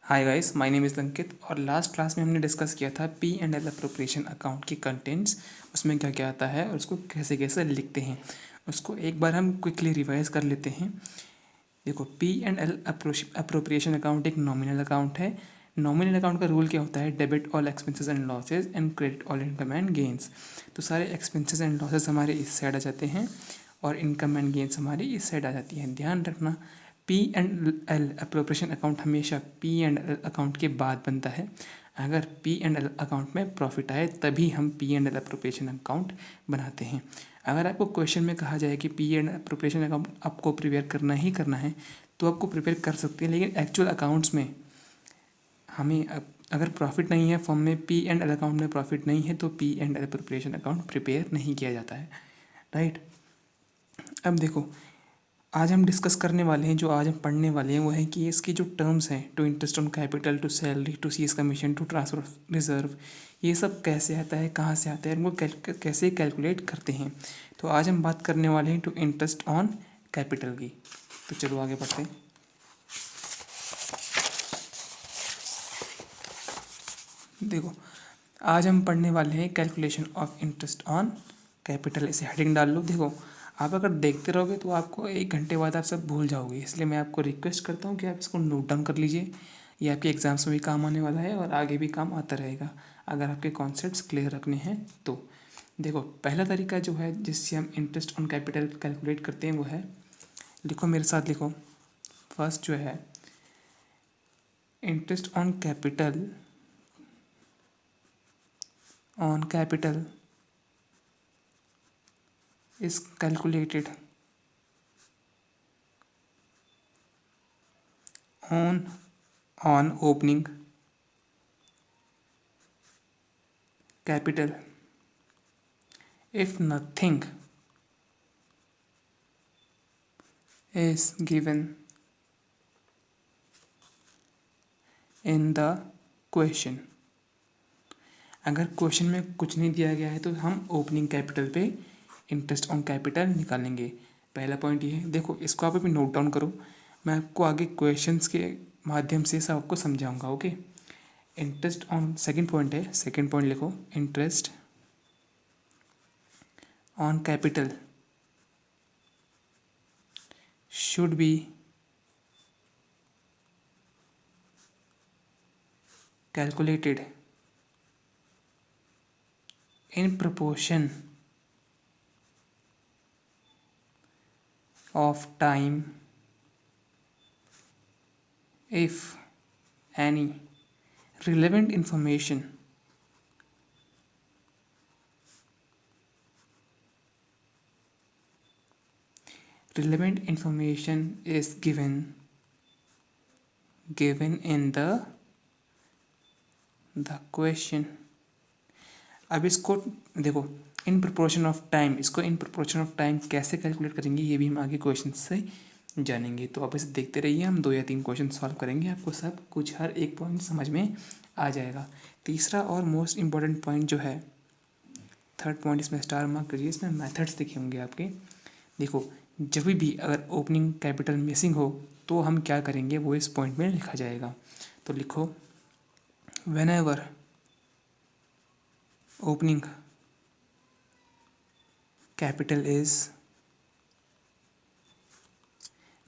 Hi guys, my name is Ankit. और last class में हमने डिस्कस किया था P and L appropriation account की कंटेंट्स, उसमें क्या क्या आता है और उसको कैसे कैसे लिखते हैं। उसको एक बार हम क्विकली रिवाइज कर लेते हैं। देखो, P and L appropriation account एक नॉमिनल अकाउंट है। नॉमिनल अकाउंट का रूल क्या होता है? Debit all expenses and losses and credit all income and gains. तो सारे एक्सपेंसेस एंड लॉसेज हमारे इस साइड आ जाते हैं और इनकम एंड गेंस हमारी इस साइड आ जाती है। ध्यान रखना, P and L appropriation account हमेशा पी एंड एल अकाउंट के बाद बनता है। अगर पी एंड एल अकाउंट में प्रॉफिट आए तभी हम P and L appropriation account बनाते हैं। अगर आपको क्वेश्चन में कहा जाए कि पी एंड अप्रोप्रिएशन अकाउंट आपको प्रिपेयर करना ही करना है तो आपको प्रिपेयर कर सकते हैं, लेकिन एक्चुअल अकाउंट्स में हमें अगर प्रॉफिट नहीं है, फॉर्म में पी एंड एल अकाउंट में प्रॉफिट नहीं है तो P and L appropriation account prepare नहीं किया जाता है। राइट। अब देखो, आज हम डिस्कस करने वाले हैं, जो आज हम पढ़ने वाले हैं वो है कि इसकी जो टर्म्स हैं, to interest on capital, to salary, to सीज कमीशन, टू ट्रांसफर रिजर्व, ये सब कैसे आता है, कहाँ से आता है, उनको कैसे कैलकुलेट करते हैं। तो आज हम बात करने वाले हैं टू इंटरेस्ट ऑन कैपिटल की। तो चलो आगे बढ़ते हैं। देखो, आज हम पढ़ने वाले हैं calculation of interest on capital. इसे हेडिंग डाल लो। देखो, आप अगर देखते रहोगे तो आपको 1 घंटे बाद आप सब भूल जाओगे, इसलिए मैं आपको रिक्वेस्ट करता हूँ कि आप इसको नोट डाउन कर लीजिए। ये आपके एग्जाम्स में भी काम आने वाला है और आगे भी काम आता रहेगा अगर आपके कॉन्सेप्ट्स क्लियर रखने हैं तो। देखो, पहला तरीका जो है जिससे हम इंटरेस्ट ऑन कैपिटल कैलकुलेट करते हैं वो है, लिखो मेरे साथ, लिखो। फर्स्ट जो है, interest on capital is calculated on opening capital if nothing is given in the question। अगर क्वेश्चन में कुछ नहीं दिया गया है तो हम ओपनिंग कैपिटल पे इंटरेस्ट ऑन कैपिटल निकालेंगे। पहला पॉइंट ये है। देखो, इसको आप अभी नोट डाउन करो, मैं आपको आगे क्वेश्चंस के माध्यम से सब आपको समझाऊंगा। Okay. Interest on, second point है, सेकंड पॉइंट लिखो, interest on capital should be calculated in proportion of time if any relevant information is given in the question। अब इसको देखो, इन प्रोपोर्शन ऑफ टाइम, इसको इन प्रोपोर्शन ऑफ टाइम कैसे calculate करेंगे ये भी हम आगे क्वेश्चन से जानेंगे। तो आप इसे देखते रहिए, हम 2 या 3 क्वेश्चन सॉल्व करेंगे, आपको सब कुछ हर एक पॉइंट समझ में आ जाएगा। तीसरा और मोस्ट इम्पॉर्टेंट पॉइंट जो है, थर्ड पॉइंट, इसमें स्टार मार्क करिए, इसमें मेथड्स लिखे होंगे आपके। देखो, जब भी अगर ओपनिंग कैपिटल मिसिंग हो तो हम क्या करेंगे वो इस पॉइंट में लिखा जाएगा। तो लिखो, व्हेनेवर ओपनिंग कैपिटल इज,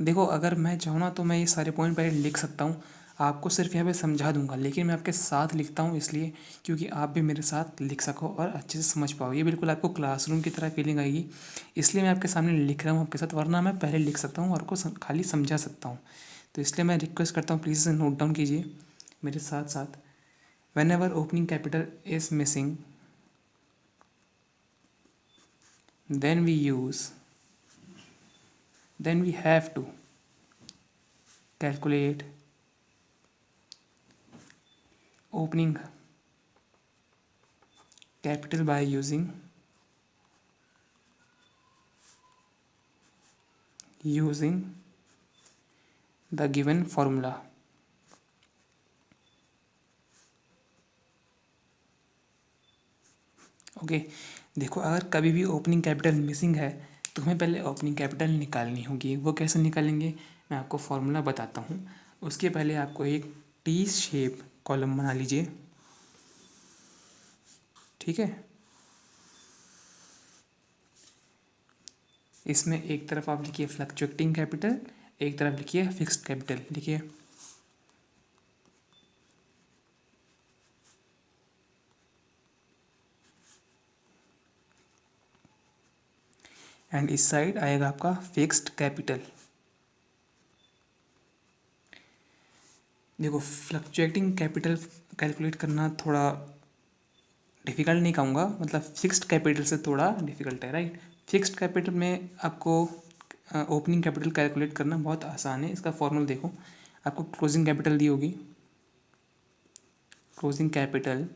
देखो अगर मैं चाहूँ ना तो मैं ये सारे पॉइंट पहले लिख सकता हूँ, आपको सिर्फ यहाँ पे समझा दूंगा, लेकिन मैं आपके साथ लिखता हूँ इसलिए क्योंकि आप भी मेरे साथ लिख सको और अच्छे से समझ पाओ। ये बिल्कुल आपको क्लासरूम की तरह फीलिंग आएगी, इसलिए मैं आपके सामने लिख रहा हूँ आपके साथ, वरना मैं पहले लिख सकता हूँ और आपको खाली समझा सकता हूँ। तो इसलिए मैं रिक्वेस्ट करता हूँ, प्लीज़ नोट डाउन कीजिए मेरे साथ साथ। When ever opening capital is missing then we have to calculate opening capital by using the given formula। Okay. देखो, अगर कभी भी ओपनिंग कैपिटल मिसिंग है तो हमें पहले ओपनिंग कैपिटल निकालनी होगी। वो कैसे निकालेंगे मैं आपको फॉर्मूला बताता हूँ। उसके पहले आपको एक टी शेप कॉलम बना लीजिए, ठीक है। इसमें एक तरफ आप लिखिए फ्लक्चुएटिंग कैपिटल, एक तरफ लिखिए फिक्स्ड कैपिटल, लिखिए। एंड इस साइड आएगा आपका फिक्स्ड कैपिटल। देखो फ्लक्चुएटिंग कैपिटल कैलकुलेट करना थोड़ा डिफ़िकल्ट नहीं कहूँगा, मतलब फिक्स्ड कैपिटल से थोड़ा डिफ़िकल्ट है, राइट। फिक्स्ड कैपिटल में आपको ओपनिंग कैपिटल कैलकुलेट करना बहुत आसान है। इसका फॉर्मूला देखो, आपको क्लोजिंग कैपिटल दी होगी, क्लोजिंग कैपिटल,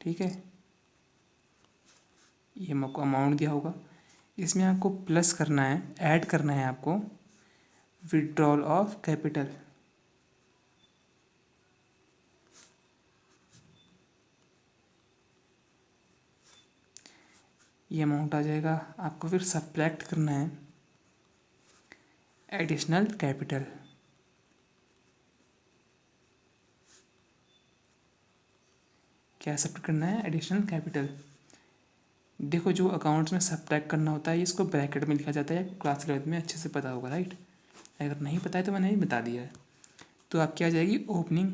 ठीक है, ये आपको अमाउंट दिया होगा। इसमें आपको प्लस करना है, ऐड करना है आपको विड्रॉल ऑफ कैपिटल, ये अमाउंट आ जाएगा। आपको फिर सब्ट्रैक्ट करना है एडिशनल कैपिटल, क्या सब्ट्रैक्ट करना है, एडिशनल कैपिटल। देखो जो अकाउंट्स में सब्ट्रैक्ट करना होता है इसको ब्रैकेट में लिखा जाता है, क्लास 11 में अच्छे से पता होगा, राइट। अगर नहीं पता है तो मैंने ही बता दिया है। तो आपकी आ जाएगी ओपनिंग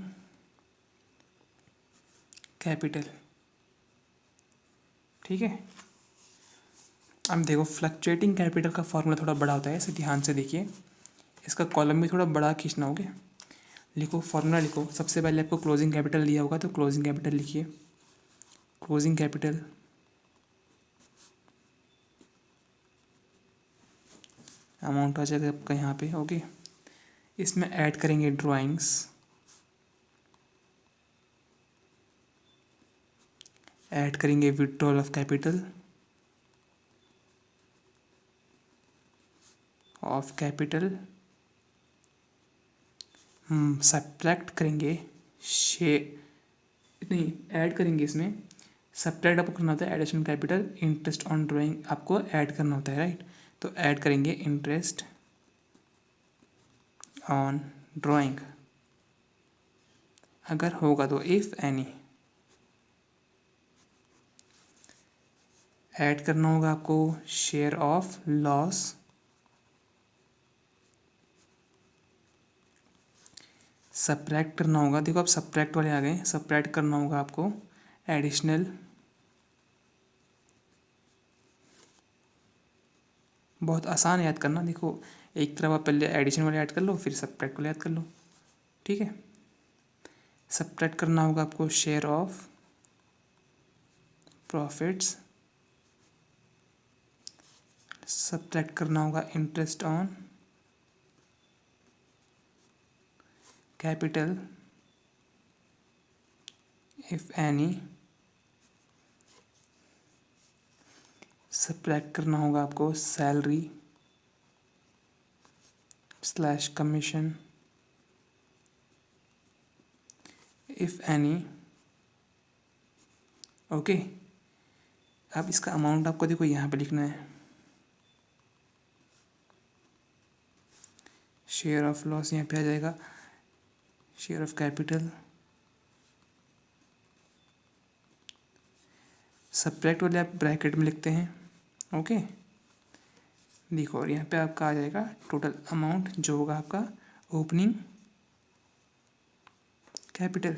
कैपिटल, ठीक है। अब देखो फ्लक्चुएटिंग कैपिटल का फॉर्मूला थोड़ा बड़ा होता है, इसे ध्यान से देखिए। इसका कॉलम भी थोड़ा बड़ा खींचना होगा। लिखो फॉर्मूला लिखो, सबसे पहले आपको क्लोजिंग कैपिटल दिया होगा तो क्लोजिंग कैपिटल लिखिए, क्लोजिंग कैपिटल अमाउंट आ जाएगा आपका यहाँ पे, ओके। इसमें ऐड करेंगे ड्राइंग्स, ऐड करेंगे विड्रॉल ऑफ कैपिटल, सब्ट्रैक्ट करेंगे शे नहीं ऐड करेंगे इसमें, सब्ट्रैक्ट आपको करना होता है additional capital, interest on drawing आपको ऐड करना होता है, राइट। तो ऐड करेंगे इंटरेस्ट ऑन ड्राइंग, अगर होगा तो इफ़ एनी। ऐड करना होगा आपको शेयर ऑफ लॉस, सब्ट्रैक्ट करना होगा, देखो आप सब्ट्रैक्ट वाले आ गए, सब्ट्रैक्ट करना होगा आपको एडिशनल, बहुत आसान है याद करना। देखो एक तरफ आप पहले एडिशन वाले ऐड कर लो, फिर सब्ट्रैक्ट वाले ऐड कर लो, ठीक है। सब्ट्रैक्ट करना होगा आपको शेयर ऑफ प्रॉफिट्स, सब्ट्रैक्ट करना होगा interest on capital if any, subtract करना होगा आपको salary slash commission if any, okay. अब इसका अमाउंट आपको देखो यहाँ पे लिखना है, शेयर ऑफ लॉस यहाँ पे आ जाएगा, शेयर ऑफ कैपिटल, सब्ट्रैक्ट वाले आप ब्रैकेट में लिखते हैं, ओके। देखो और यहाँ पे आपका आ जाएगा टोटल अमाउंट जो होगा आपका ओपनिंग कैपिटल,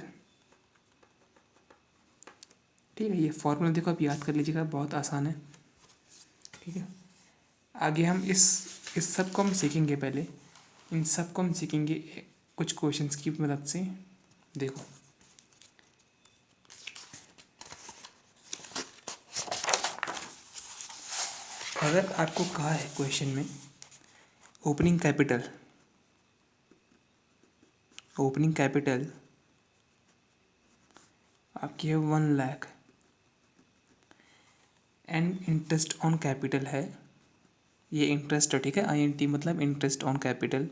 ठीक है। ये फॉर्मूला देखो आप याद कर लीजिएगा, बहुत आसान है, ठीक है। आगे हम इस सब को हम सीखेंगे, पहले इन सब को हम सीखेंगे कुछ क्वेश्चंस की मदद से। देखो अगर आपको कहा है क्वेश्चन में ओपनिंग कैपिटल आपकी है 1 lakh and interest on capital है, ये इंटरेस्ट है, ठीक है। INT मतलब interest on capital,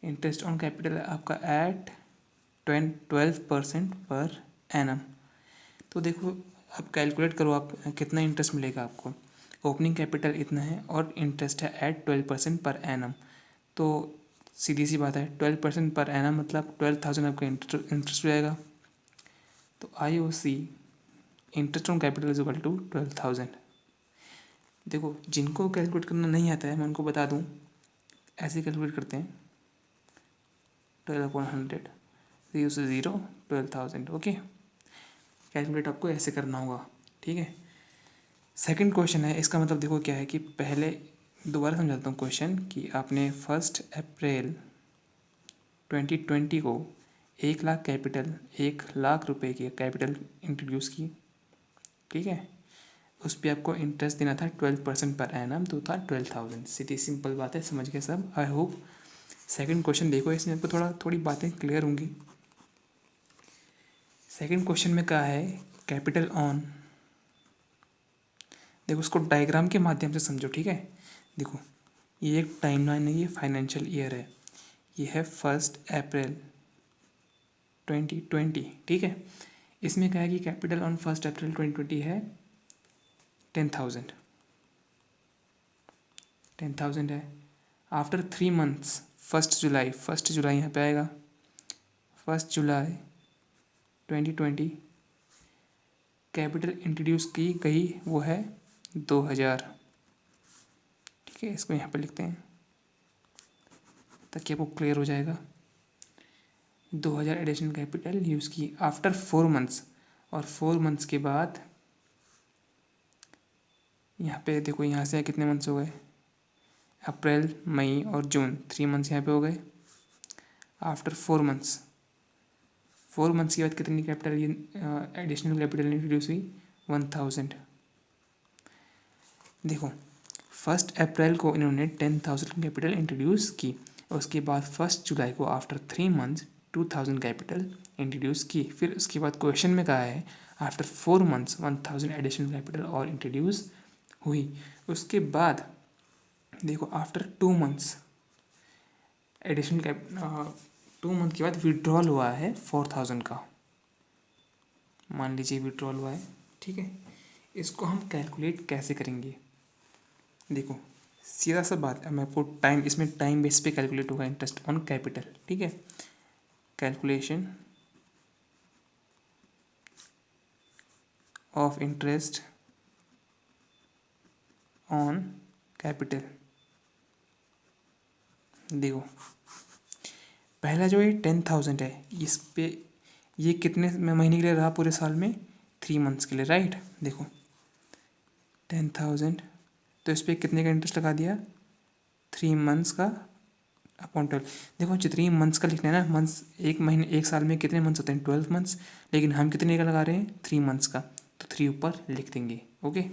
interest on capital आपका एट 12% पर एनम। तो देखो अब कैलकुलेट करो आप कितना इंटरेस्ट मिलेगा आपको। ओपनिंग कैपिटल इतना है और इंटरेस्ट है एट 12% पर एनम, तो सीधी सी बात है, 12% पर एनम मतलब 12,000 आपका इंटरेस्ट हो जाएगा। तो IOC interest on capital is equal to 12,000। देखो जिनको कैलकुलेट करना नहीं आता है मैं उनको बता दूँ, ऐसे कैलकुलेट करते हैं 12/100, 0 से 0 12,000। ओके, कैलकुलेट आपको ऐसे करना होगा, ठीक है। सेकंड क्वेश्चन है, इसका मतलब देखो क्या है कि पहले दोबारा समझाता हूँ क्वेश्चन कि आपने 1 अप्रैल 2020 को 1 लाख कैपिटल, 1 लाख रुपए की कैपिटल इंट्रोड्यूस की, ठीक है। उस पर आपको इंटरेस्ट देना था 12% पर एनम, तो था 12,000। सीधी सिंपल बात है, समझ गए सब आई होप। सेकंड क्वेश्चन देखो, इसमें आपको थोड़ी बातें क्लियर होंगी। सेकंड क्वेश्चन में क्या है, कैपिटल ऑन, देखो उसको डायग्राम के माध्यम से समझो, ठीक है। देखो ये एक टाइमलाइन है, ये फाइनेंशियल ईयर है, ये है 1 अप्रैल 2020, ठीक है। इसमें क्या है कि कैपिटल ऑन 1 अप्रैल 2020 है 10,000, 10,000 है। आफ्टर 3 मंथ्स 1 जुलाई यहाँ पे आएगा, 1 जुलाई 2020 कैपिटल इंट्रोड्यूस की गई वो है 2,000, ठीक है। इसको यहाँ पे लिखते हैं ताकि आपको क्लियर हो जाएगा। 2,000 एडिशनल कैपिटल यूज़ की आफ्टर 4 मंथ्स, और 4 मंथ्स के बाद यहाँ पे देखो, यहाँ से कितने मंथ्स हो गए, अप्रैल मई और जून, 3 मंथ्स यहाँ पे हो गए। आफ्टर 4 मंथ्स, 4 मंथ्स के बाद कितनी कैपिटल ये एडिशनल कैपिटल इंट्रोड्यूस हुई, 1,000। देखो 1 अप्रैल को इन्होंने 10,000 कैपिटल इंट्रोड्यूस की, और उसके बाद 1 जुलाई को आफ्टर 3 मंथ्स 2,000 कैपिटल इंट्रोड्यूस की। फिर उसके बाद क्वेश्चन में कहा है आफ्टर 4 मंथ्स 1,000 एडिशनल कैपिटल और इंट्रोड्यूस हुई। उसके बाद देखो आफ्टर 2 मंथ्स एडिशनल 2 मंथ के बाद विड्रॉल हुआ है 4,000 का, मान लीजिए विड्रॉल हुआ है, ठीक है। इसको हम कैलकुलेट कैसे करेंगे, देखो सीधा सा बात है, मैं आपको टाइम, इसमें टाइम बेस पे कैलकुलेट होगा इंटरेस्ट ऑन कैपिटल, ठीक है। Calculation of interest on capital. देखो पहला जो ये 10,000 है, इस पे ये कितने महीने के लिए रहा पूरे साल में, 3 मंथ्स के लिए, राइट। देखो 10,000, तो इस पर कितने का इंटरेस्ट लगा दिया, 3 मंथ्स का अपॉन 12। देखो 3 मंथ्स का लिखना है ना, मंथ्स एक महीने, एक साल में कितने मंथ्स होते हैं, 12 मंथ्स, लेकिन हम कितने का लगा रहे हैं, 3 मंथ्स का, तो 3 ऊपर लिख देंगे, ओके।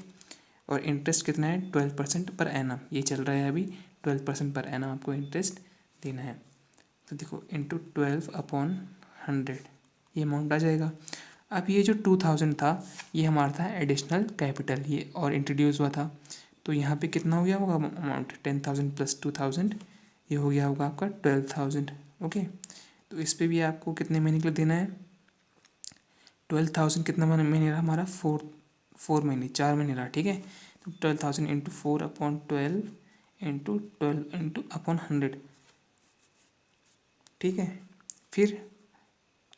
और इंटरेस्ट कितना है, 12% पर एनम, ये चल रहा है अभी, 12% पर एनम आपको इंटरेस्ट देना है। तो देखो इंटू 12/100 ये अमाउंट आ जाएगा। अब ये जो 2,000 था, ये हमारा था एडिशनल कैपिटल, ये और इंट्रोड्यूस हुआ था, तो यहाँ पे कितना हो गया होगा अमाउंट, 10,000 प्लस 2,000, ये हो गया होगा आपका 12,000, ओके। तो इस पे भी आपको कितने महीने के लिए देना है, 12,000 कितना महीने रहा हमारा, 4 महीने, 4 महीने रहा, ठीक है। तो 12,000 इंटू 4/12 इंटू 12 इंटू अपॉन 100, ठीक है। फिर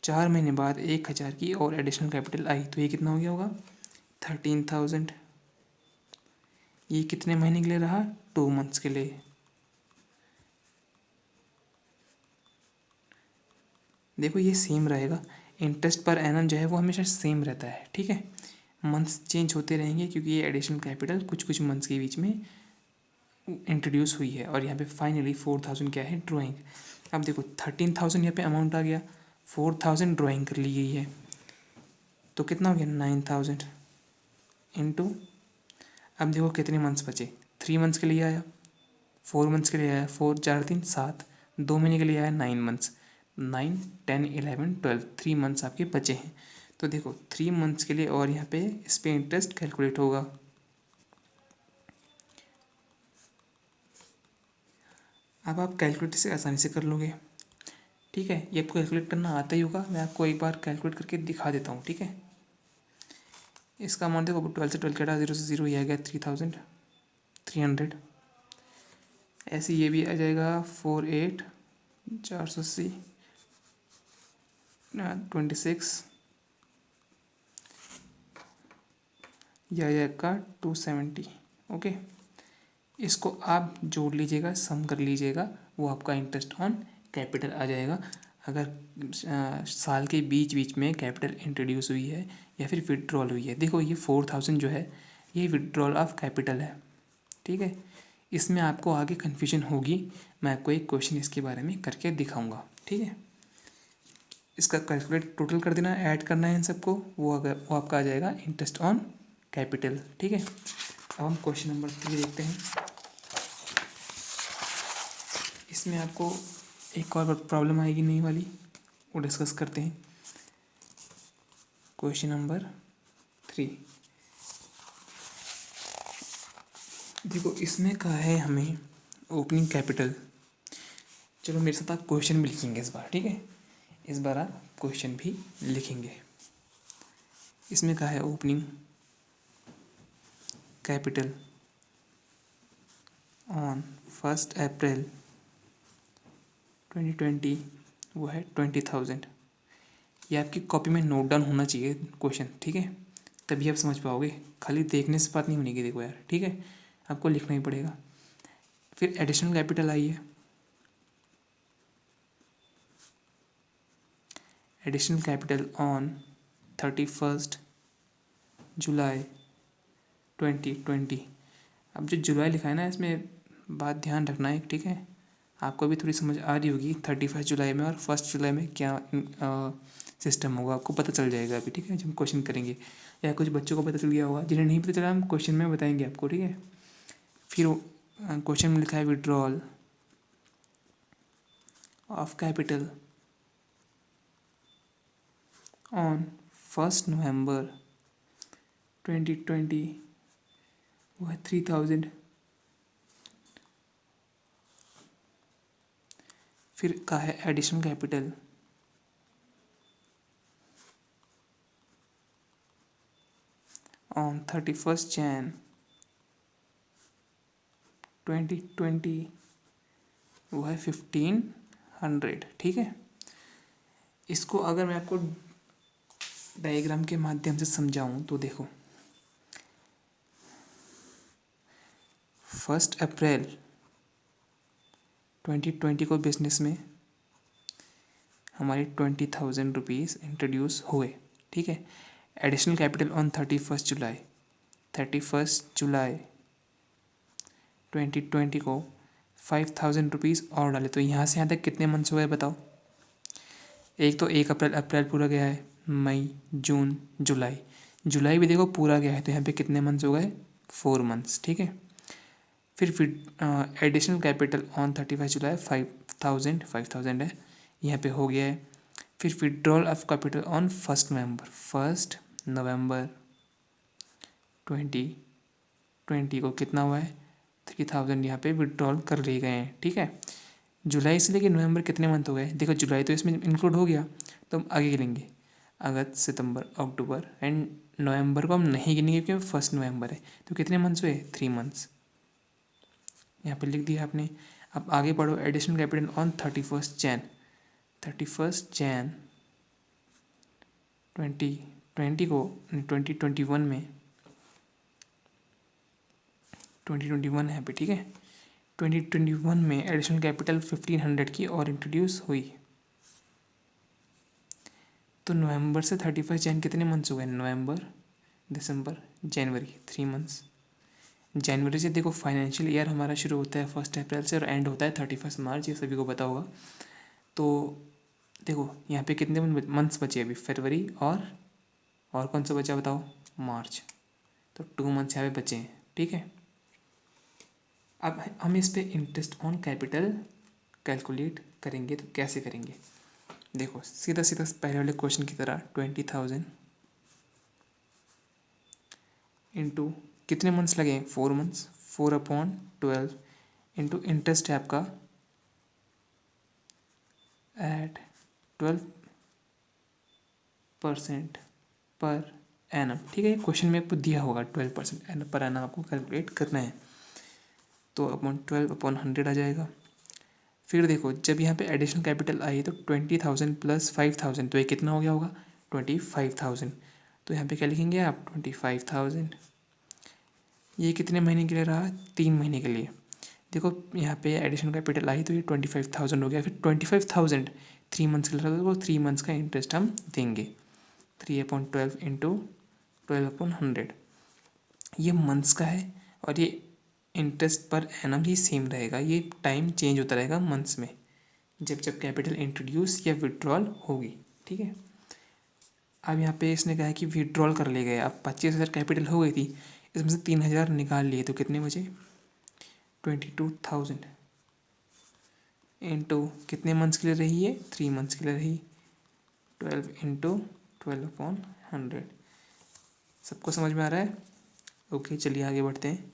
4 महीने बाद 1,000 की और एडिशनल कैपिटल आई, तो ये कितना हो गया होगा, 13,000। ये कितने महीने के लिए रहा, 2 मंथ्स के लिए। देखो ये सेम रहेगा, इंटरेस्ट पर एनम जो है वो हमेशा सेम रहता है, ठीक है। मंथ्स चेंज होते रहेंगे क्योंकि ये एडिशनल कैपिटल कुछ कुछ मंथ्स के बीच में इंट्रोड्यूस हुई है। और यहाँ पे फाइनली 4,000 क्या है, ड्राइंग। अब देखो 13,000 यहाँ पे अमाउंट आ गया, 4,000 ड्राइंग कर ली गई है, तो कितना हो गया, 9,000 इंटू, अब देखो कितने मंथ्स बचे, 3 मंथ्स के लिए आया, 4 मंथ्स के लिए आया, 4 4 3 7, 2 महीने के लिए आया 9 मंथ्स, 9 10 11 12, 3 मंथ्स आपके बचे हैं। तो देखो 3 मंथ्स के लिए, और यहाँ पे इस पे इंटरेस्ट कैलकुलेट होगा। अब आप कैलकुलेट से आसानी से कर लोगे, ठीक है। ये आपको कैलकुलेट करना आता ही होगा, मैं आपको एक बार कैलकुलेट करके दिखा देता हूँ, ठीक है। इसका अमाउंट देखो 12 से 12 कटा, 0 से 0 ये आ गया 3,300। ऐसे ये भी आ जाएगा 48 480, 26 या का 270। ओके, इसको आप जोड़ लीजिएगा, सम कर लीजिएगा, वो आपका इंटरेस्ट ऑन कैपिटल आ जाएगा। अगर साल के बीच बीच में कैपिटल इंट्रोड्यूस हुई है या फिर विड्रॉल हुई है, देखो ये 4000 जो है ये विड्रॉल ऑफ कैपिटल है, ठीक है। इसमें आपको आगे कन्फ्यूजन होगी, मैं आपको एक क्वेश्चन इसके बारे में करके दिखाऊंगा, ठीक है। इसका कैलकुलेट टोटल कर देना, ऐड करना है इन सबको, वो आपका आ जाएगा इंटरेस्ट ऑन कैपिटल, ठीक है। अब हम क्वेश्चन नंबर 3 देखते हैं। इसमें आपको एक और प्रॉब्लम आएगी नई वाली, वो डिस्कस करते हैं। क्वेश्चन नंबर 3 देखो, इसमें कहा है हमें ओपनिंग कैपिटल। चलो मेरे साथ आप क्वेश्चन भी लिखेंगे इस बार, ठीक है। इस बार आप क्वेश्चन भी लिखेंगे। इसमें कहा है ओपनिंग कैपिटल ऑन 1 अप्रैल 2020, वो है 20,000। ये आपकी कॉपी में नोट डाउन होना चाहिए क्वेश्चन, ठीक है, तभी आप समझ पाओगे। खाली देखने से बात नहीं बनेगी, देखो यार, ठीक है, आपको लिखना ही पड़ेगा। फिर एडिशनल कैपिटल आई है, एडिशनल कैपिटल ऑन 31 जुलाई 2020। अब जो जुलाई लिखा है ना, इसमें बात ध्यान रखना है, ठीक है। आपको भी थोड़ी समझ आ रही होगी 31 जुलाई में और 1 जुलाई में क्या सिस्टम होगा, आपको पता चल जाएगा अभी, ठीक है, जब हम क्वेश्चन करेंगे। या कुछ बच्चों को पता चल गया होगा, जिन्हें नहीं पता चला हम क्वेश्चन में बताएंगे आपको, ठीक है। फिर क्वेश्चन में लिखा है विड्रॉल ऑफ कैपिटल ऑन 1 नवंबर 2020, वो है 3000। फिर कहा है एडिशनल कैपिटल ऑन 31 जैन 2020, वो है 1500, ठीक है। इसको अगर मैं आपको डायग्राम के माध्यम से समझाऊं तो देखो, 1 अप्रैल 2020 को बिजनेस में हमारी 20,000 रुपीज़ इंट्रोड्यूस हुए, ठीक है। एडिशनल कैपिटल ऑन 31 जुलाई 2020 को 5,000 रुपीज़ और डाले, तो यहाँ से यहाँ तक कितने मंथ्स हो गए बताओ। एक तो 1 अप्रैल, अप्रैल पूरा गया है, मई, जून, जुलाई, जुलाई भी देखो पूरा गया है, तो यहाँ पे कितने मंथ्स हो गए, 4 मंथ्स, ठीक है। फिर एडिशनल कैपिटल ऑन 31 जुलाई 5,000 है, यहाँ पे हो गया है। फिर विड्रॉल ऑफ कैपिटल ऑन 1 नवंबर 2020 को कितना हुआ है, 3,000 यहाँ पे विड्रॉल कर लिए गए हैं, ठीक है। जुलाई से लेकर नवंबर कितने मंथ हो गए, देखो जुलाई तो इसमें इंक्लूड हो गया, तो हम आगे गिनेंगे अगस्त, सितंबर, अक्टूबर एंड नवंबर को हम नहीं गिनेंगे क्योंकि 1 नवंबर है, तो कितने मंथ्स हुए, 3 मंथ्स, यहाँ पे लिख दिया आपने। अब आगे बढ़ो, एडिशनल कैपिटल ऑन 31 जैन 2020 को 2021 में 2021 है पे, ठीक है। 2021 में एडिशनल कैपिटल 1500 की और इंट्रोड्यूस हुई, तो नवंबर से 31 जैन कितने मंथ्स हो गए, नवंबर, दिसंबर, जनवरी, 3 मंथ्स। जनवरी से देखो फाइनेंशियल ईयर हमारा शुरू होता है 1 अप्रैल से और एंड होता है 31 मार्च, ये सभी को पता होगा। तो देखो यहाँ पे कितने मंथ्स बचे अभी, फरवरी और कौन सा बचा बताओ, मार्च, तो 2 मंथ्स यहाँ पे बचे हैं, ठीक है। अब हम इस पे इंटरेस्ट ऑन कैपिटल कैलकुलेट करेंगे, तो कैसे करेंगे, देखो सीधा सीधा पहले वाले क्वेश्चन की तरह 20,000 इंटू कितने मंथ्स लगे, 4 मंथ्स, 4/12 इंटू इंटरेस्ट है आपका एट 12% पर एनम, ठीक है। क्वेश्चन में आपको दिया होगा 12% पर एनम आपको कैलकुलेट करना है, तो अपॉन 12/100 आ जाएगा। फिर देखो जब यहाँ पे एडिशनल कैपिटल आई तो 20,000 प्लस 5,000, तो ये कितना हो गया होगा 25,000। तो यहाँ पे क्या लिखेंगे आप 25,000। ये कितने महीने के लिए रहा 3 महीने के लिए। देखो यहाँ पे एडिशनल कैपिटल आई तो ये 25,000 हो गया। फिर 25,000 3 मंथ्स के लिए रहा, तो वो 3 मंथ्स का इंटरेस्ट हम देंगे 3/12 इंटू 12/100। ये मंथ्स का है और ये इंटरेस्ट पर एनम ही सेम रहेगा, ये टाइम चेंज होता रहेगा मंथ्स में जब जब कैपिटल इंट्रोड्यूस या विड्रॉल होगी। ठीक है, अब यहाँ पे इसने कहा है कि विड्रॉल कर ले गए। अब 25,000 कैपिटल हो गई थी, इसमें से 3,000 निकाल लिए तो कितने बचे 22,000 इंटू कितने मंथ्स के लिए रही है 3 मंथ्स के लिए रही 12 इंटू 12/100। सबको समझ में आ रहा है? ओके, चलिए आगे बढ़ते हैं।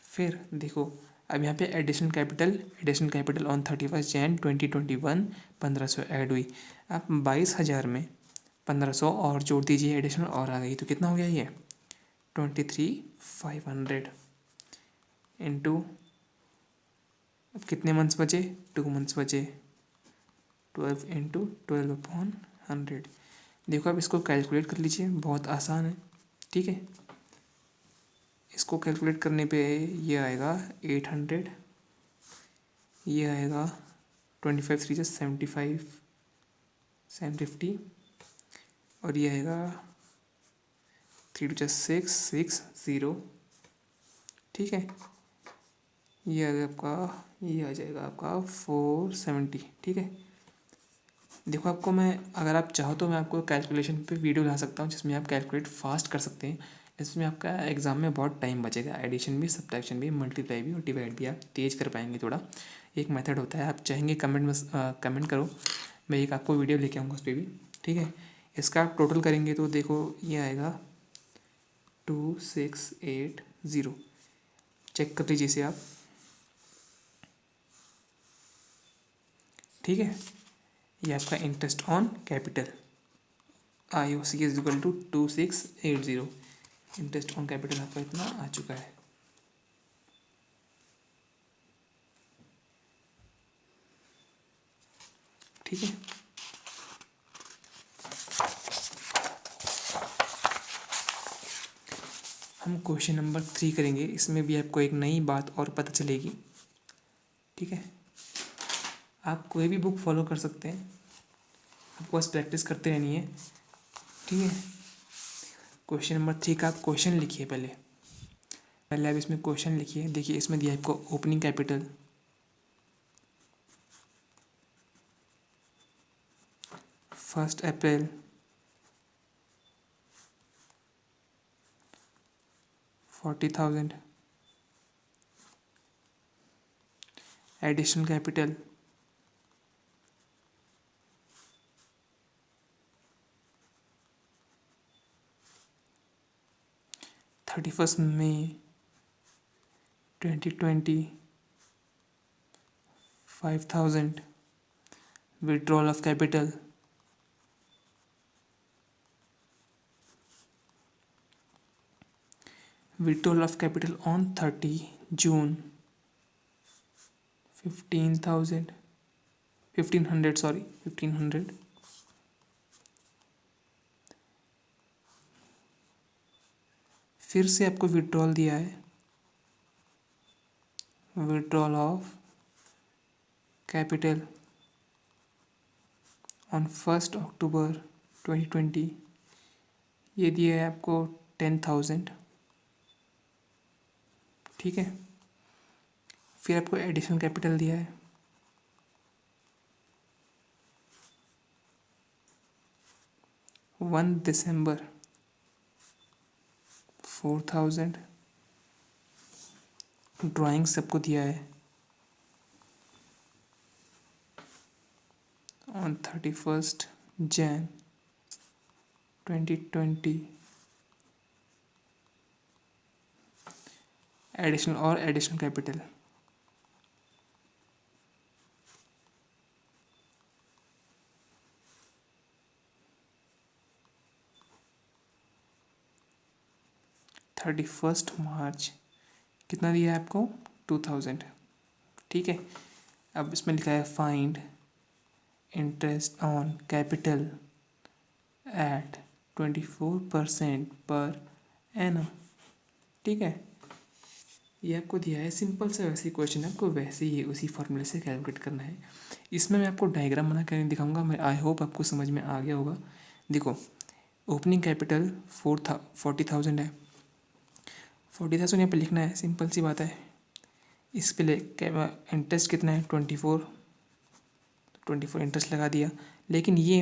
फिर देखो अब यहाँ पे additional capital on 31 Jain 2021 1500 add हुई। अब 22,000 में 1500 और जोड़ दीजिए, एडिशनल और आ गई तो कितना हो गया ये 23,500 इंटू अब कितने मंथ्स बचे 2 मंथ्स बचे 12 इंटू 12/100। देखो अब इसको कैलकुलेट कर लीजिए, बहुत आसान है। ठीक है, इसको कैलकुलेट करने पे ये आएगा 800, ये आएगा 25 3 75 750 और ये आएगा 3 2 660। ठीक है, ये आ जाएगा आपका 470। ठीक है, देखो आपको मैं अगर आप चाहो तो मैं आपको कैलकुलेशन पे वीडियो ला सकता हूँ जिसमें आप कैलकुलेट फास्ट कर सकते हैं। इसमें आपका एग्ज़ाम में बहुत टाइम बचेगा, एडिशन भी सब्ट्रैक्शन भी मल्टीप्लाई भी और डिवाइड भी आप तेज़ कर पाएंगे। थोड़ा एक मेथड होता है, आप चाहेंगे कमेंट में कमेंट करो, मैं एक आपको वीडियो लेके आऊँगा उस पर भी। ठीक है, इसका आप टोटल करेंगे तो देखो ये आएगा 2680। चेक कर लीजिए इसे आप। ठीक है, ये आपका interest on capital IOC is equal to 2680। Interest on capital आपका इतना आ चुका है। ठीक है, हम क्वेश्चन नंबर 3 करेंगे। इसमें भी आपको एक नई बात और पता चलेगी। ठीक है, आप कोई भी बुक फॉलो कर सकते हैं, आपको बस प्रैक्टिस करते रहनी है। ठीक है, क्वेश्चन नंबर 3 का आप क्वेश्चन लिखिए। पहले आप इसमें क्वेश्चन लिखिए। देखिए इसमें दिया है आपको opening capital 1 April 40,000, additional capital 31 May 2020 5,000, withdrawal of capital on 30 June 1500 फिर से आपको विड्रॉल दिया है, withdrawal of capital on 1 October 2020, ये दिया है आपको 10,000। ठीक है, फिर आपको एडिशनल कैपिटल दिया है 1 दिसंबर 4,000। ड्राइंग सबको दिया है on 31 Jain 2020। Additional capital thirty first March कितना दिया है आपको 2,000। ठीक है, अब इसमें लिखा है find interest on capital eight 24% per annum. ठीक है, ये आपको दिया है, सिंपल सा वैसे ही क्वेश्चन है, आपको वैसे ही उसी फॉर्मूले से कैलकुलेट करना है। इसमें मैं आपको डायग्राम बना कर दिखाऊंगा, मैं आई होप आपको समझ में आ गया होगा। देखो, ओपनिंग कैपिटल 40,000 है, 40,000 यहाँ पे लिखना है, सिंपल सी बात है। इस पे इंटरेस्ट कितना है 24 इंटरेस्ट लगा दिया। लेकिन ये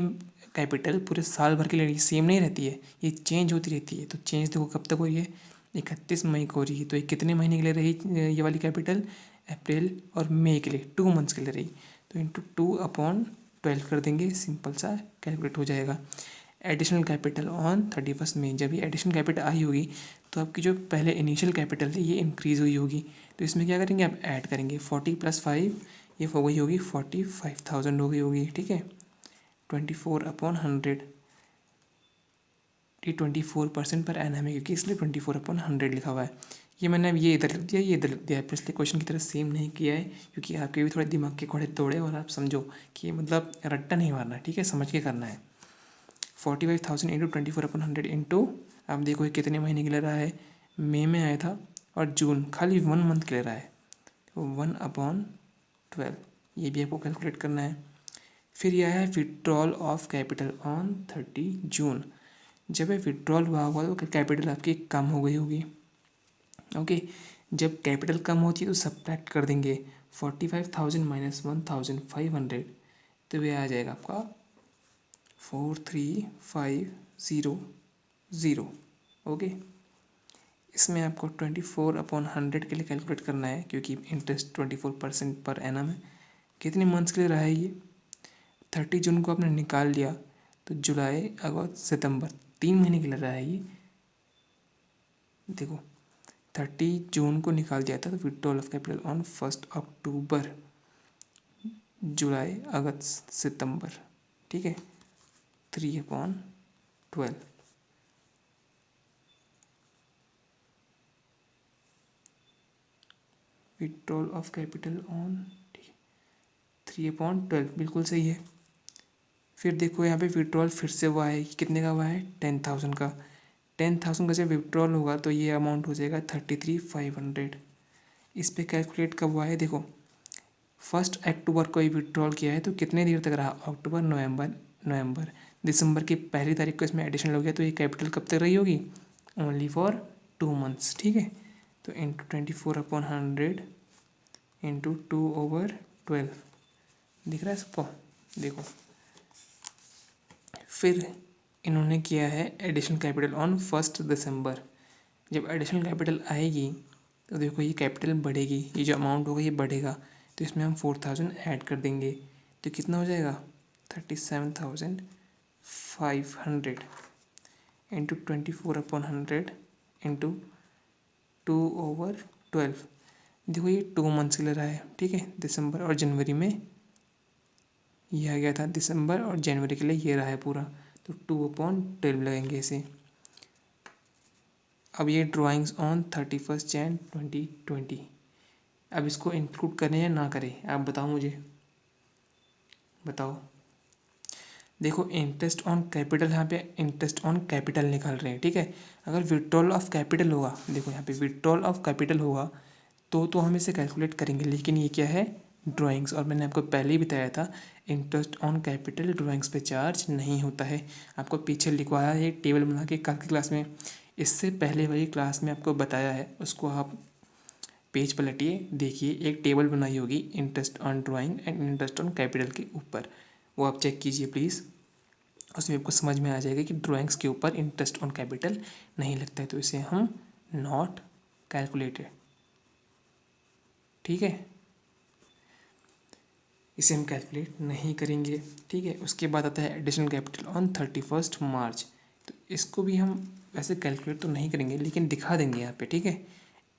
कैपिटल पूरे साल भर के लिए सेम नहीं रहती है, ये चेंज होती रहती है। तो चेंज देखो कब तक हो रही है, 31 मई को हो रही है। तो ये कितने महीने के लिए रही ये वाली कैपिटल, अप्रैल और मई के लिए 2 मंथ्स के लिए रही। तो इंटू 2/12 कर देंगे, सिंपल सा कैलकुलेट हो जाएगा। एडिशनल कैपिटल ऑन 31 मई, जब ये एडिशनल कैपिटल आई होगी तो आपकी जो पहले इनिशियल कैपिटल थी ये इंक्रीज़ हुई होगी। तो इसमें क्या करेंगे, आप ऐड करेंगे 40 + 5, ये हो गई होगी 45,000 हो गई होगी। ठीक है, 24/100, ये 24% पर एनम है क्योंकि इसलिए 24/100 लिखा हुआ है। ये मैंने अब ये इधर लिख दिया, ये इधर लिख दिया है, पिछले क्वेश्चन की तरह सेम नहीं किया है, क्योंकि आपके भी थोड़े दिमाग के घोड़े तोड़े और आप समझो कि मतलब रट्टा नहीं मारना है। ठीक है, समझ के करना है। 45,000 इंटू 24/100 इंटू, आप देखो ये कितने महीने के लिए रहा है, मई में आया था और जून, खाली 1 मंथ के लिए रहा है, तो 1/12 ये भी आपको कैलकुलेट करना है। फिर यह है विड्रॉल ऑफ कैपिटल ऑन 30 जून। जब ये विड्रॉल हुआ होगा तो कैपिटल आपकी कम हो गई होगी। ओके, जब कैपिटल कम होती है तो सब्ट्रैक्ट कर देंगे 45,000 माइनस 1,500, तो ये आ जाएगा आपका 43,500। ओके, इसमें आपको 24/100 के लिए कैलकुलेट करना है, क्योंकि इंटरेस्ट 24% पर एनम है। कितने मंथ्स के लिए रहा है ये, 30 जून को आपने निकाल लिया तो जुलाई अगस्त सितंबर 3 महीने के लिए रहा है ये। देखो 30 जून को निकाल दिया था तो विड्रॉल ऑफ कैपिटल ऑन 1 अक्टूबर, जुलाई अगस्त सितंबर। ठीक है, 3/12। विड्रॉल ऑफ कैपिटल ऑन 3/12 बिल्कुल सही है। फिर देखो यहाँ पे विड्रॉल फिर से हुआ है, कितने का हुआ है, 10,000 का। 10,000 का जब विड्रॉल होगा तो ये अमाउंट हो जाएगा 33,500। इस पे कैलकुलेट कब हुआ है, देखो 1 अक्टूबर को ये विड्रॉल किया है तो कितने देर तक रहा, अक्टूबर नवंबर दिसंबर की पहली तारीख को इसमें एडिशनल हो गया, तो ये कैपिटल कब तक रही होगी, ओनली फॉर 2 मंथ्स। ठीक है, तो इंटू 24/100 इंटू 2/12 दिख रहा है सबको। देखो फिर इन्होंने किया है एडिशनल कैपिटल ऑन 1 दिसंबर। जब एडिशनल कैपिटल आएगी तो देखो ये कैपिटल बढ़ेगी, ये जो अमाउंट होगा ये बढ़ेगा, तो इसमें हम 4,000 ऐड कर देंगे तो कितना हो जाएगा 37,500 इंटू 24/100 इंटू 2/12। देखो ये 2 मंथ्स के लिए रहा है। ठीक है, दिसंबर और जनवरी में ये आ गया था, दिसंबर और जनवरी के लिए ये रहा है पूरा, तो 2/12 लगेंगे इसे। अब ये ड्राइंग्स ऑन 31 जैन 2020, अब इसको इंक्लूड करें या ना करें, आप बताओ मुझे, बताओ। देखो इंटरेस्ट ऑन कैपिटल, यहाँ पे इंटरेस्ट ऑन कैपिटल निकाल रहे हैं। ठीक है, अगर विड्रॉल ऑफ कैपिटल होगा, देखो यहाँ पे विड्रॉल ऑफ कैपिटल होगा तो हम इसे कैलकुलेट करेंगे, लेकिन ये क्या है, ड्राइंग्स। और मैंने आपको पहले ही बताया था इंटरेस्ट ऑन कैपिटल ड्राइंग्स पे चार्ज नहीं होता है। आपको पीछे लिखवाया है टेबल बना के कल की क्लास में, इससे पहले वाली क्लास में आपको बताया है, उसको आप पेज पलटिए देखिए, एक टेबल बनाई होगी interest on drawing and interest on capital के ऊपर, वो आप चेक कीजिए प्लीज़। उसमें आपको समझ में आ जाएगा कि ड्राइंग्स के ऊपर इंटरेस्ट ऑन कैपिटल नहीं लगता है, तो इसे हम नॉट कैलकुलेटेड। ठीक है, इसे हम कैलकुलेट नहीं करेंगे। ठीक है, उसके बाद आता है एडिशनल कैपिटल ऑन 31 मार्च, तो इसको भी हम वैसे कैलकुलेट तो नहीं करेंगे लेकिन दिखा देंगे यहाँ पे। ठीक है,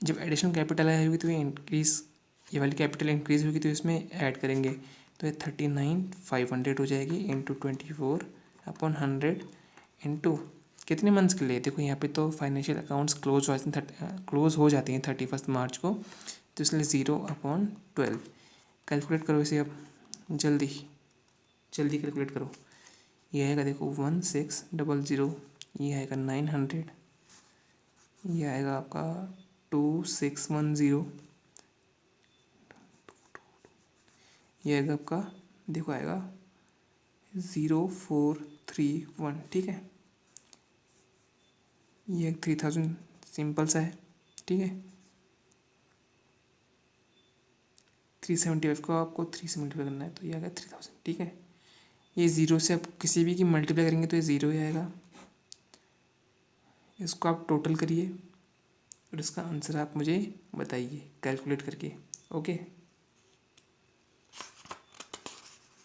जब एडिशनल कैपिटल आई होगी तो ये इंक्रीज़, ये वाली कैपिटल इंक्रीज़ होगी तो इसमें ऐड करेंगे, तो ये 39,500 हो जाएगी इंटू 24/100 इंटू कितने मंथ्स के लिए, देखो यहाँ पे तो फाइनेंशियल अकाउंट्स क्लोज हो जाती हैं 31 मार्च को, तो इसलिए 0/12 कैलकुलेट करो इसे अब, जल्दी जल्दी कैलकुलेट करो। ये आएगा देखो 1600, ये आएगा 900, ये आएगा आपका 2610, ये आएगा आपका देखो आएगा 0431, ठीक है। ये 3000 सिंपल सा है, ठीक है। 375 को आपको 375 करना है तो ये आएगा 3000, ठीक है। ये ज़ीरो से आप किसी भी की मल्टीप्लाई करेंगे तो ये ज़ीरो ही आएगा। इसको आप टोटल करिए और इसका आंसर आप मुझे बताइए कैलकुलेट करके। ओके।